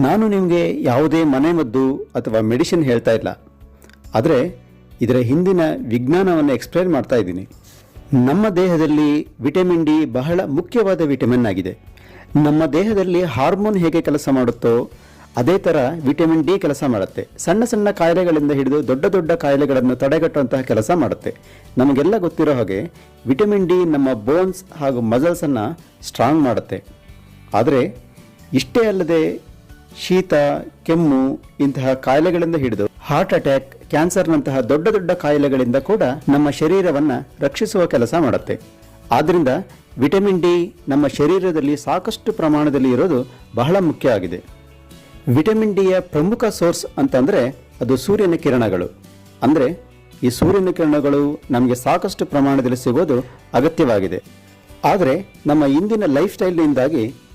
ನಾನು ನಿಮಗೆ ಯಾವುದೇ ಮನೆಮದ್ದು ಅಥವಾ ಮೆಡಿಸಿನ್ ಹೇಳ್ತಾ ಇಲ್ಲ, ಆದರೆ ಇದರ ಹಿಂದಿನ ವಿಜ್ಞಾನವನ್ನು ಎಕ್ಸ್ಪ್ಲೇನ್ ಮಾಡ್ತಾ ಇದ್ದೀನಿ. ನಮ್ಮ ದೇಹದಲ್ಲಿ ವಿಟಮಿನ್ ಡಿ ಬಹಳ ಮುಖ್ಯವಾದ ವಿಟಮಿನ್ ಆಗಿದೆ. ನಮ್ಮ ದೇಹದಲ್ಲಿ ಹಾರ್ಮೋನ್ ಹೇಗೆ ಕೆಲಸ ಮಾಡುತ್ತೋ ಅದೇ ಥರ ವಿಟಮಿನ್ ಡಿ ಕೆಲಸ ಮಾಡುತ್ತೆ. ಸಣ್ಣ ಸಣ್ಣ ಕಾಯಿಲೆಗಳಿಂದ ಹಿಡಿದು ದೊಡ್ಡ ದೊಡ್ಡ ಕಾಯಿಲೆಗಳನ್ನು ತಡೆಗಟ್ಟುವಂತಹ ಕೆಲಸ ಮಾಡುತ್ತೆ. ನಮಗೆಲ್ಲ ಗೊತ್ತಿರೋ ಹಾಗೆ ವಿಟಮಿನ್ ಡಿ ನಮ್ಮ ಬೋನ್ಸ್ ಹಾಗೂ ಮಸಲ್ಸನ್ನು ಸ್ಟ್ರಾಂಗ್ ಮಾಡುತ್ತೆ. ಆದರೆ ಇಷ್ಟೇ ಅಲ್ಲದೆ ಶೀತ, ಕೆಮ್ಮು ಇಂತಹ ಕಾಯಿಲೆಗಳಿಂದ ಹಿಡಿದು ಹಾರ್ಟ್ ಅಟ್ಯಾಕ್, ಕ್ಯಾನ್ಸರ್ನಂತಹ ದೊಡ್ಡ ದೊಡ್ಡ ಕಾಯಿಲೆಗಳಿಂದ ಕೂಡ ನಮ್ಮ ಶರೀರವನ್ನು ರಕ್ಷಿಸುವ ಕೆಲಸ ಮಾಡುತ್ತೆ. ಆದ್ದರಿಂದ ವಿಟಮಿನ್ ಡಿ ನಮ್ಮ ಶರೀರದಲ್ಲಿ ಸಾಕಷ್ಟು ಪ್ರಮಾಣದಲ್ಲಿ ಇರೋದು ಬಹಳ ಮುಖ್ಯ ಆಗಿದೆ. ವಿಟಮಿನ್ ಡಿಯ ಪ್ರಮುಖ ಸೋರ್ಸ್ ಅಂತಂದರೆ ಅದು ಸೂರ್ಯನ ಕಿರಣಗಳು. ಅಂದರೆ ಈ ಸೂರ್ಯನ ಕಿರಣಗಳು ನಮಗೆ ಸಾಕಷ್ಟು ಪ್ರಮಾಣದಲ್ಲಿ ಸಿಗೋದು ಅಗತ್ಯವಾಗಿದೆ. ಆದರೆ ನಮ್ಮ ಇಂದಿನ ಲೈಫ್ ಸ್ಟೈಲ್ನಿಂದಾಗಿ